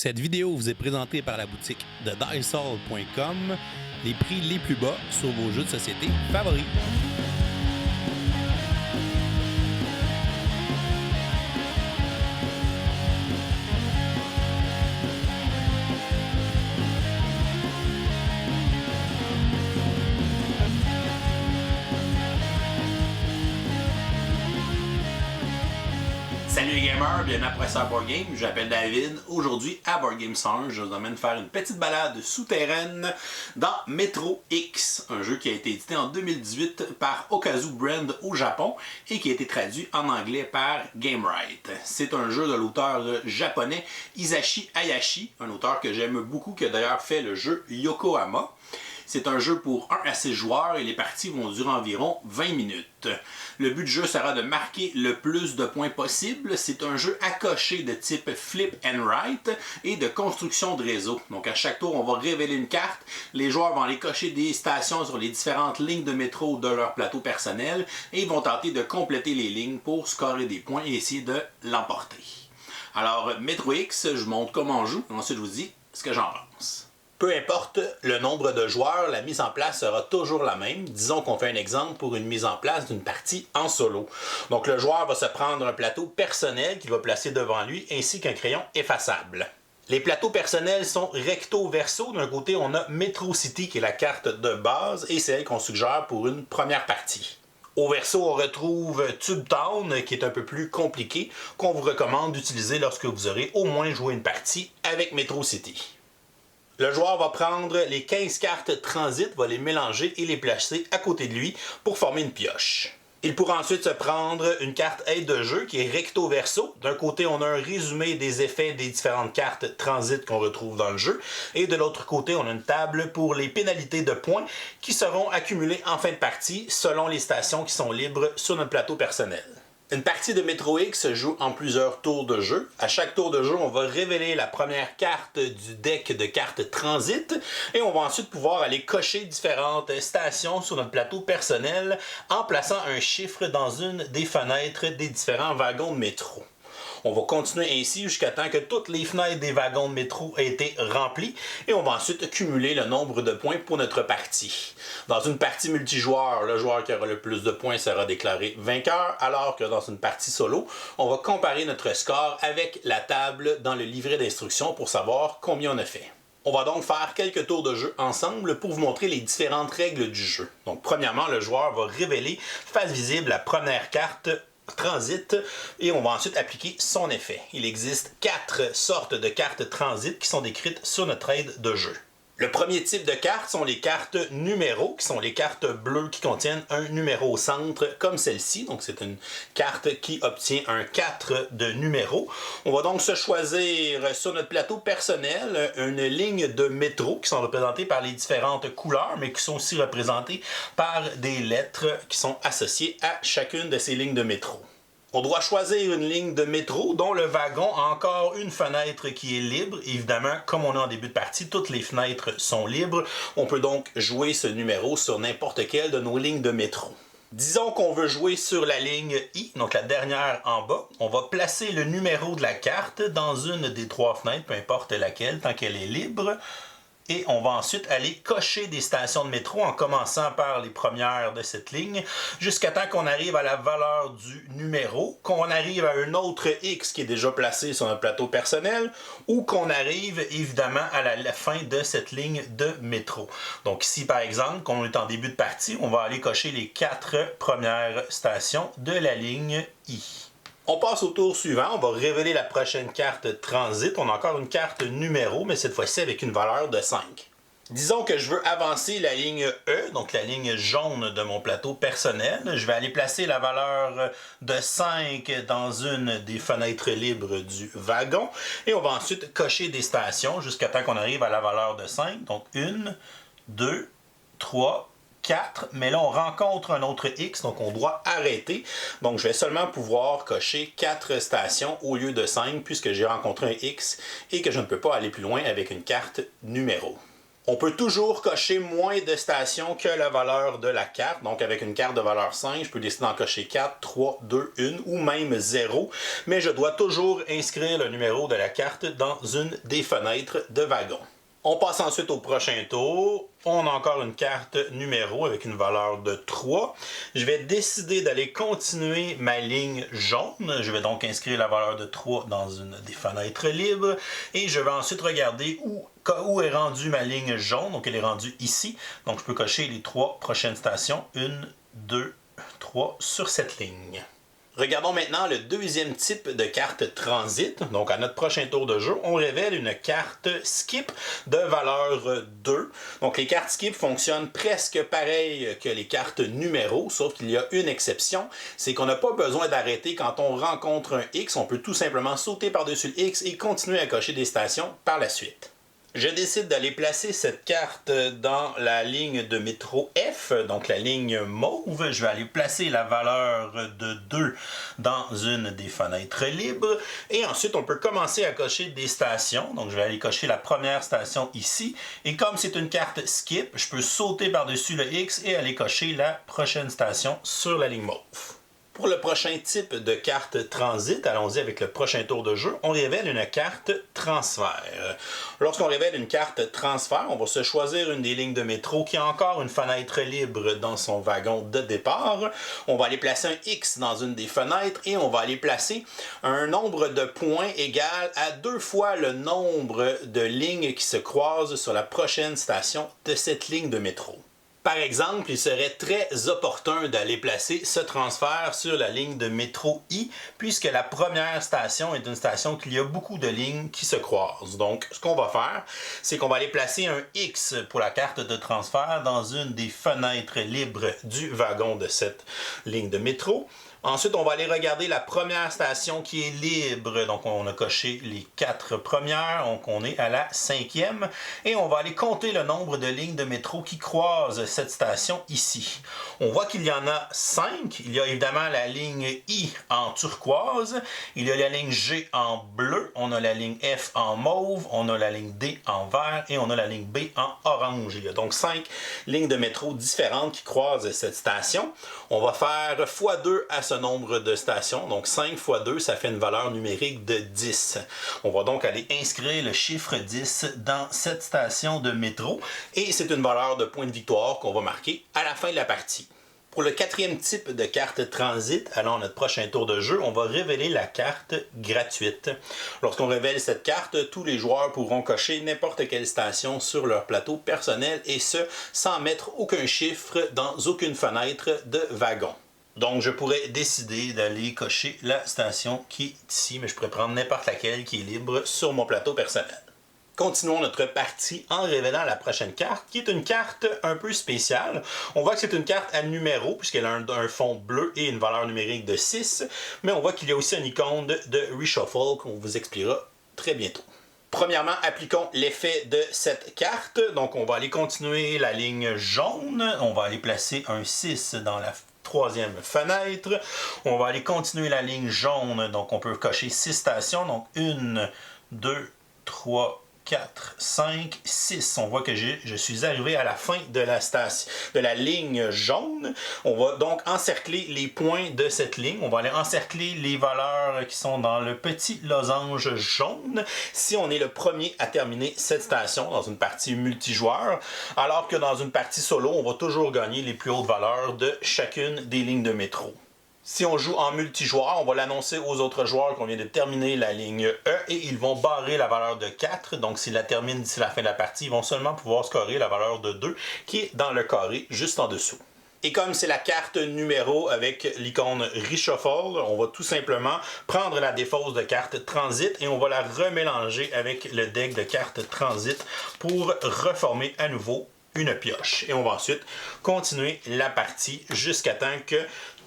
Cette vidéo vous est présentée par la boutique de Dicehall.com, les prix les plus bas sur vos jeux de société favoris. Salut les gamers, bienvenue à Professeur Board Game, je m'appelle David. Aujourd'hui à Board Game Center, je vous emmène faire une petite balade souterraine dans Metro X, un jeu qui a été édité en 2018 par Okazu Brand au Japon et qui a été traduit en anglais par Gamewright. C'est un jeu de l'auteur japonais Hisashi Hayashi, un auteur que j'aime beaucoup, qui a d'ailleurs fait le jeu Yokohama. C'est un jeu pour 1 à 6 joueurs et les parties vont durer environ 20 minutes. Le but du jeu sera de marquer le plus de points possible. C'est un jeu à cocher de type flip and write et de construction de réseau. Donc à chaque tour, on va révéler une carte. Les joueurs vont aller cocher des stations sur les différentes lignes de métro de leur plateau personnel et ils vont tenter de compléter les lignes pour scorer des points et essayer de l'emporter. Alors, Metro X, je vous montre comment on joue. Ensuite, je vous dis ce que j'en pense. Peu importe le nombre de joueurs, la mise en place sera toujours la même. Disons qu'on fait un exemple pour une mise en place d'une partie en solo. Donc le joueur va se prendre un plateau personnel qu'il va placer devant lui ainsi qu'un crayon effaçable. Les plateaux personnels sont recto-verso. D'un côté, on a Metro City qui est la carte de base et c'est elle qu'on suggère pour une première partie. Au verso, on retrouve Tube Town, qui est un peu plus compliqué, qu'on vous recommande d'utiliser lorsque vous aurez au moins joué une partie avec Metro City. Le joueur va prendre les 15 cartes transit, va les mélanger et les placer à côté de lui pour former une pioche. Il pourra ensuite se prendre une carte aide de jeu qui est recto verso. D'un côté, on a un résumé des effets des différentes cartes transit qu'on retrouve dans le jeu. Et de l'autre côté, on a une table pour les pénalités de points qui seront accumulées en fin de partie selon les stations qui sont libres sur notre plateau personnel. Une partie de Metro X se joue en plusieurs tours de jeu. À chaque tour de jeu, on va révéler la première carte du deck de cartes transit et on va ensuite pouvoir aller cocher différentes stations sur notre plateau personnel en plaçant un chiffre dans une des fenêtres des différents wagons de métro. On va continuer ainsi jusqu'à temps que toutes les fenêtres des wagons de métro aient été remplies et on va ensuite cumuler le nombre de points pour notre partie. Dans une partie multijoueur, le joueur qui aura le plus de points sera déclaré vainqueur, alors que dans une partie solo, on va comparer notre score avec la table dans le livret d'instructions pour savoir combien on a fait. On va donc faire quelques tours de jeu ensemble pour vous montrer les différentes règles du jeu. Donc premièrement, le joueur va révéler face visible la première carte transit et on va ensuite appliquer son effet. Il existe 4 sortes de cartes transit qui sont décrites sur notre aide de jeu. Le premier type de cartes sont les cartes numéros, qui sont les cartes bleues qui contiennent un numéro au centre, comme celle-ci. Donc c'est une carte qui obtient un 4 de numéro. On va donc se choisir sur notre plateau personnel une ligne de métro qui sont représentées par les différentes couleurs, mais qui sont aussi représentées par des lettres qui sont associées à chacune de ces lignes de métro. On doit choisir une ligne de métro dont le wagon a encore une fenêtre qui est libre. Évidemment, comme on est en début de partie, toutes les fenêtres sont libres. On peut donc jouer ce numéro sur n'importe quelle de nos lignes de métro. Disons qu'on veut jouer sur la ligne I, donc la dernière en bas. On va placer le numéro de la carte dans une des 3 fenêtres, peu importe laquelle, tant qu'elle est libre. Et on va ensuite aller cocher des stations de métro en commençant par les premières de cette ligne jusqu'à temps qu'on arrive à la valeur du numéro, qu'on arrive à un autre X qui est déjà placé sur notre plateau personnel ou qu'on arrive évidemment à la fin de cette ligne de métro. Donc ici par exemple, quand on est en début de partie, on va aller cocher les 4 premières stations de la ligne I. On passe au tour suivant, on va révéler la prochaine carte transit. On a encore une carte numéro, mais cette fois-ci avec une valeur de 5. Disons que je veux avancer la ligne E, donc la ligne jaune de mon plateau personnel. Je vais aller placer la valeur de 5 dans une des fenêtres libres du wagon. Et on va ensuite cocher des stations jusqu'à temps qu'on arrive à la valeur de 5. Donc 1, 2, 3, 4, mais là on rencontre un autre X, donc on doit arrêter. Donc je vais seulement pouvoir cocher 4 stations au lieu de 5 puisque j'ai rencontré un X et que je ne peux pas aller plus loin avec une carte numéro. On peut toujours cocher moins de stations que la valeur de la carte. Donc avec une carte de valeur 5, je peux décider d'en cocher 4, 3, 2, 1 ou même 0. Mais je dois toujours inscrire le numéro de la carte dans une des fenêtres de wagon. On passe ensuite au prochain tour. On a encore une carte numéro avec une valeur de 3. Je vais décider d'aller continuer ma ligne jaune. Je vais donc inscrire la valeur de 3 dans une des fenêtres libres. Et je vais ensuite regarder où est rendue ma ligne jaune. Donc elle est rendue ici. Donc je peux cocher les 3 prochaines stations. 1, 2, 3 sur cette ligne. Regardons maintenant le deuxième type de carte transit. Donc à notre prochain tour de jeu, on révèle une carte skip de valeur 2. Donc les cartes skip fonctionnent presque pareil que les cartes numéros, sauf qu'il y a une exception, c'est qu'on n'a pas besoin d'arrêter quand on rencontre un X. On peut tout simplement sauter par-dessus le X et continuer à cocher des stations par la suite. Je décide d'aller placer cette carte dans la ligne de métro F, donc la ligne mauve. Je vais aller placer la valeur de 2 dans une des fenêtres libres. Et ensuite, on peut commencer à cocher des stations. Donc, je vais aller cocher la première station ici. Et comme c'est une carte skip, je peux sauter par-dessus le X et aller cocher la prochaine station sur la ligne mauve. Pour le prochain type de carte transit, allons-y avec le prochain tour de jeu, on révèle une carte transfert. Lorsqu'on révèle une carte transfert, on va se choisir une des lignes de métro qui a encore une fenêtre libre dans son wagon de départ. On va aller placer un X dans une des fenêtres et on va aller placer un nombre de points égal à 2 fois le nombre de lignes qui se croisent sur la prochaine station de cette ligne de métro. Par exemple, il serait très opportun d'aller placer ce transfert sur la ligne de métro I, puisque la première station est une station qu'il y a beaucoup de lignes qui se croisent. Donc, ce qu'on va faire, c'est qu'on va aller placer un X pour la carte de transfert dans une des fenêtres libres du wagon de cette ligne de métro. Ensuite, on va aller regarder la première station qui est libre. Donc, on a coché les 4 premières. Donc, on est à la 5e. Et on va aller compter le nombre de lignes de métro qui croisent cette station ici. On voit qu'il y en a 5. Il y a évidemment la ligne I en turquoise. Il y a la ligne G en bleu. On a la ligne F en mauve. On a la ligne D en vert. Et on a la ligne B en orange. Il y a donc 5 lignes de métro différentes qui croisent cette station. On va faire x2 à ce nombre de stations. Donc 5 x 2, ça fait une valeur numérique de 10. On va donc aller inscrire le chiffre 10 dans cette station de métro. Et c'est une valeur de point de victoire qu'on va marquer à la fin de la partie. Pour le quatrième type de carte transit, allons à notre prochain tour de jeu, on va révéler la carte gratuite. Lorsqu'on révèle cette carte, tous les joueurs pourront cocher n'importe quelle station sur leur plateau personnel et ce, sans mettre aucun chiffre dans aucune fenêtre de wagon. Donc, je pourrais décider d'aller cocher la station qui est ici, mais je pourrais prendre n'importe laquelle qui est libre sur mon plateau personnel. Continuons notre partie en révélant la prochaine carte, qui est une carte un peu spéciale. On voit que c'est une carte à numéro, puisqu'elle a un fond bleu et une valeur numérique de 6, mais on voit qu'il y a aussi une icône de reshuffle qu'on vous expliquera très bientôt. Premièrement, appliquons l'effet de cette carte. Donc, on va aller continuer la ligne jaune. On va aller placer un 6 dans la troisième fenêtre. On va aller continuer la ligne jaune. Donc, on peut cocher 6 stations. Donc, 1, 2, 3, 4, 5, 6. On voit que je suis arrivé à la fin de la ligne jaune. On va donc encercler les points de cette ligne. On va aller encercler les valeurs qui sont dans le petit losange jaune si on est le premier à terminer cette station dans une partie multijoueur, alors que dans une partie solo, on va toujours gagner les plus hautes valeurs de chacune des lignes de métro. Si on joue en multijoueur, on va l'annoncer aux autres joueurs qu'on vient de terminer la ligne E et ils vont barrer la valeur de 4. Donc, s'ils la terminent d'ici la fin de la partie, ils vont seulement pouvoir scorer la valeur de 2 qui est dans le carré juste en dessous. Et comme c'est la carte numéro avec l'icône Reshuffle, on va tout simplement prendre la défausse de carte Transit et on va la remélanger avec le deck de cartes Transit pour reformer à nouveau une pioche. Et on va ensuite continuer la partie jusqu'à temps que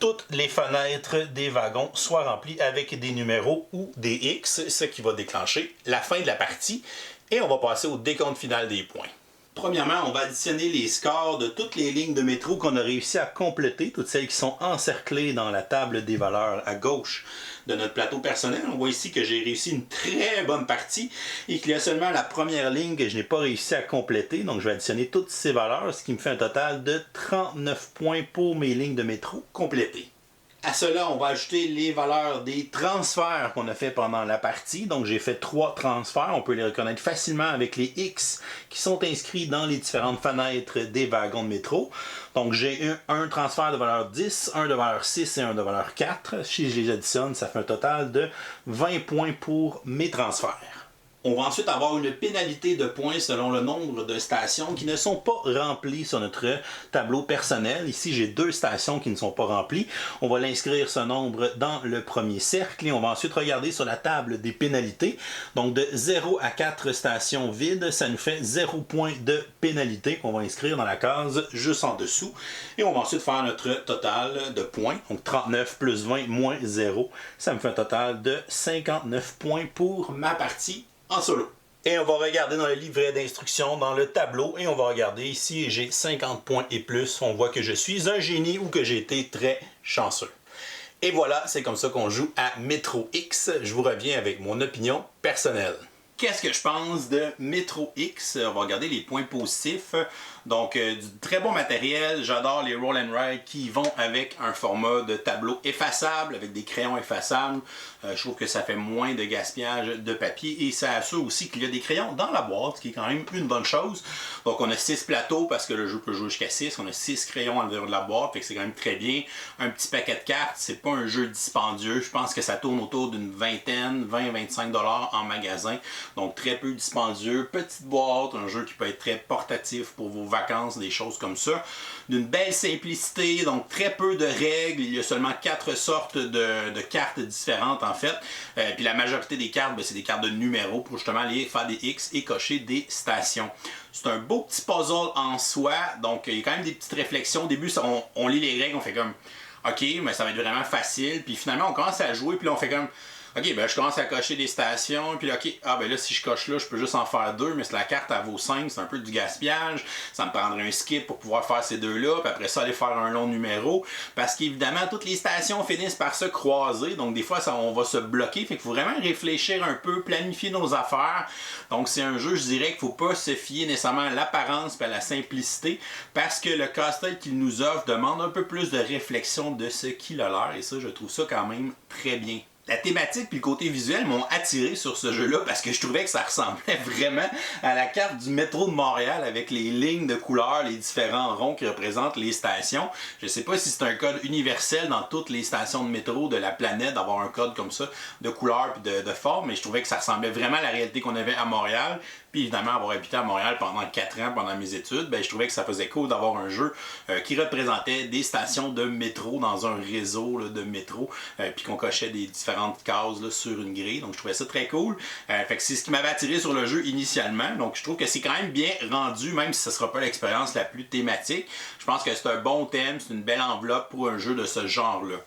toutes les fenêtres des wagons soient remplies avec des numéros ou des X, ce qui va déclencher la fin de la partie. Et on va passer au décompte final des points. Premièrement, on va additionner les scores de toutes les lignes de métro qu'on a réussi à compléter, toutes celles qui sont encerclées dans la table des valeurs à gauche de notre plateau personnel. On voit ici que j'ai réussi une très bonne partie et qu'il y a seulement la première ligne que je n'ai pas réussi à compléter. Donc je vais additionner toutes ces valeurs, ce qui me fait un total de 39 points pour mes lignes de métro complétées. À cela, on va ajouter les valeurs des transferts qu'on a fait pendant la partie. Donc, j'ai fait 3 transferts. On peut les reconnaître facilement avec les X qui sont inscrits dans les différentes fenêtres des wagons de métro. Donc, j'ai un transfert de valeur 10, un de valeur 6 et un de valeur 4. Si je les additionne, ça fait un total de 20 points pour mes transferts. On va ensuite avoir une pénalité de points selon le nombre de stations qui ne sont pas remplies sur notre tableau personnel. Ici, j'ai 2 stations qui ne sont pas remplies. On va l'inscrire ce nombre dans le premier cercle et on va ensuite regarder sur la table des pénalités. Donc, de 0 à 4 stations vides, ça nous fait 0 points de pénalité qu'on va inscrire dans la case juste en dessous. Et on va ensuite faire notre total de points. Donc, 39 plus 20 moins 0. Ça me fait un total de 59 points pour ma partie en solo. Et on va regarder dans le livret d'instructions, dans le tableau, et on va regarder ici, j'ai 50 points et plus. On voit que je suis un génie ou que j'ai été très chanceux. Et voilà, c'est comme ça qu'on joue à Metro X. Je vous reviens avec mon opinion personnelle. Qu'est-ce que je pense de Metro X? On va regarder les points positifs. Donc, du très bon matériel. J'adore les Roll and Ride qui vont avec un format de tableau effaçable, avec des crayons effaçables. Je trouve que ça fait moins de gaspillage de papier et ça assure aussi qu'il y a des crayons dans la boîte, ce qui est quand même une bonne chose. Donc, on a 6 plateaux parce que le jeu peut jouer jusqu'à 6. On a 6 crayons à l'intérieur de la boîte, fait que c'est quand même très bien. Un petit paquet de cartes, c'est pas un jeu dispendieux. Je pense que ça tourne autour d'une vingtaine, 20-25$ en magasin. Donc, très peu dispendieux. Petite boîte, un jeu qui peut être très portatif pour vos vacances, des choses comme ça. D'une belle simplicité, donc très peu de règles. Il y a seulement 4 sortes de cartes différentes en fait. Puis la majorité des cartes, c'est des cartes de numéros pour justement aller faire des X et cocher des stations. C'est un beau petit puzzle en soi, donc il y a quand même des petites réflexions. Au début, on lit les règles, on fait comme OK, mais ça va être vraiment facile. Puis finalement, on commence à jouer, puis là, on fait comme OK, ben je commence à cocher des stations, puis là, OK, ben là, si je coche là, je peux juste en faire 2, mais si la carte, elle vaut 5, c'est un peu du gaspillage. Ça me prendrait un skip pour pouvoir faire ces 2-là, puis après ça, aller faire un long numéro. Parce qu'évidemment, toutes les stations finissent par se croiser, donc des fois, on va se bloquer. Fait qu'il faut vraiment réfléchir un peu, planifier nos affaires. Donc, c'est un jeu, je dirais qu'il ne faut pas se fier nécessairement à l'apparence et à la simplicité, parce que le casse-tête qu'il nous offre demande un peu plus de réflexion de ce qu'il a l'air, et ça, je trouve ça quand même très bien. La thématique et le côté visuel m'ont attiré sur ce jeu-là parce que je trouvais que ça ressemblait vraiment à la carte du métro de Montréal avec les lignes de couleurs, les différents ronds qui représentent les stations. Je ne sais pas si c'est un code universel dans toutes les stations de métro de la planète d'avoir un code comme ça de couleurs et de forme, mais je trouvais que ça ressemblait vraiment à la réalité qu'on avait à Montréal. Puis évidemment, avoir habité à Montréal pendant 4 ans pendant mes études, je trouvais que ça faisait cool d'avoir un jeu qui représentait des stations de métro dans un réseau de métro, puis qu'on cochait des différentes cases sur une grille. Donc je trouvais ça très cool. Fait que c'est ce qui m'avait attiré sur le jeu initialement. Donc je trouve que c'est quand même bien rendu, même si ce ne sera pas l'expérience la plus thématique. Je pense que c'est un bon thème, c'est une belle enveloppe pour un jeu de ce genre-là.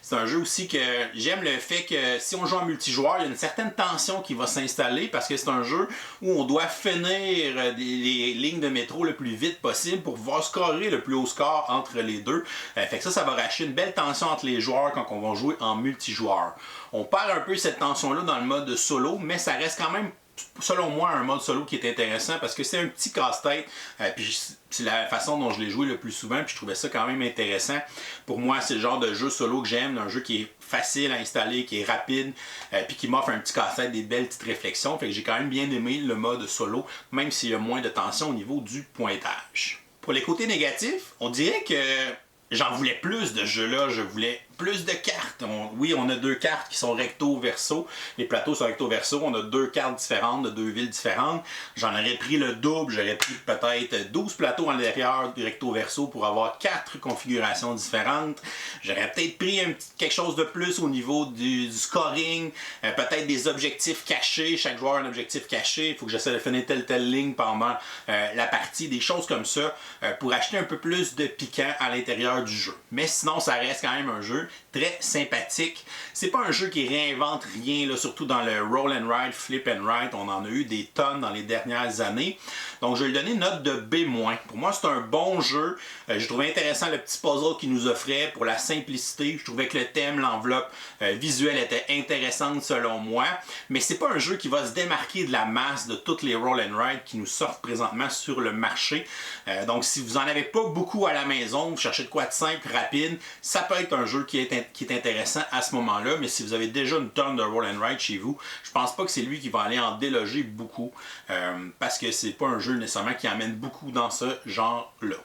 C'est un jeu aussi que j'aime le fait que si on joue en multijoueur, il y a une certaine tension qui va s'installer parce que c'est un jeu où on doit finir les lignes de métro le plus vite possible pour pouvoir scorer le plus haut score entre les deux. Fait que ça va racheter une belle tension entre les joueurs quand on va jouer en multijoueur. On perd un peu cette tension-là dans le mode solo, mais ça reste quand même, selon moi, un mode solo qui est intéressant parce que c'est un petit casse-tête. Puis c'est la façon dont je l'ai joué le plus souvent, puis je trouvais ça quand même intéressant. Pour moi, c'est le genre de jeu solo que j'aime, un jeu qui est facile à installer, qui est rapide, puis qui m'offre un petit casse-tête, des belles petites réflexions. Fait que j'ai quand même bien aimé le mode solo, même s'il y a moins de tension au niveau du pointage. Pour les côtés négatifs, on dirait que j'en voulais plus de jeux-là, je voulais plus de cartes. On a 2 cartes qui sont recto-verso. Les plateaux sont recto-verso. On a 2 cartes différentes de 2 villes différentes. J'en aurais pris le double. J'aurais pris peut-être 12 plateaux à l'intérieur du recto-verso pour avoir 4 configurations différentes. J'aurais peut-être pris quelque chose de plus au niveau du scoring. Peut-être des objectifs cachés. Chaque joueur a un objectif caché. Il faut que j'essaie de finir telle ligne pendant la partie. Des choses comme ça pour acheter un peu plus de piquant à l'intérieur du jeu. Mais sinon, ça reste quand même un jeu jeu très sympathique. C'est pas un jeu qui réinvente rien, là, surtout dans le roll and ride, flip and ride. On en a eu des tonnes dans les dernières années. Donc je vais lui donner une note de B-. Pour moi, c'est un bon jeu. J'ai trouvé intéressant le petit puzzle qu'il nous offrait pour la simplicité. Je trouvais que le thème, l'enveloppe visuelle était intéressante selon moi. Mais c'est pas un jeu qui va se démarquer de la masse de toutes les roll and ride qui nous sortent présentement sur le marché. Donc si vous en avez pas beaucoup à la maison, vous cherchez de quoi de simple, rapide, ça peut être un jeu qui est intéressant à ce moment-là. Mais si vous avez déjà une tonne de roll and ride chez vous, je pense pas que c'est lui qui va aller en déloger beaucoup. Parce que c'est pas un jeu nécessairement qui amène beaucoup dans ce genre-là.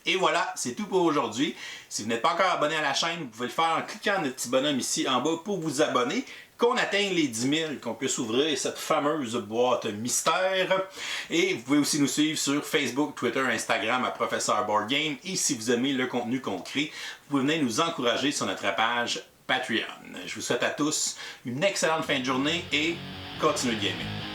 Et voilà, c'est tout pour aujourd'hui. Si vous n'êtes pas encore abonné à la chaîne, vous pouvez le faire en cliquant sur le petit bonhomme ici en bas pour vous abonner. Qu'on atteigne les 10 000, qu'on puisse ouvrir cette fameuse boîte mystère. Et vous pouvez aussi nous suivre sur Facebook, Twitter, Instagram à Professeur Board Game. Et si vous aimez le contenu qu'on crée, vous pouvez venir nous encourager sur notre page Patreon. Je vous souhaite à tous une excellente fin de journée et continuez de gamer.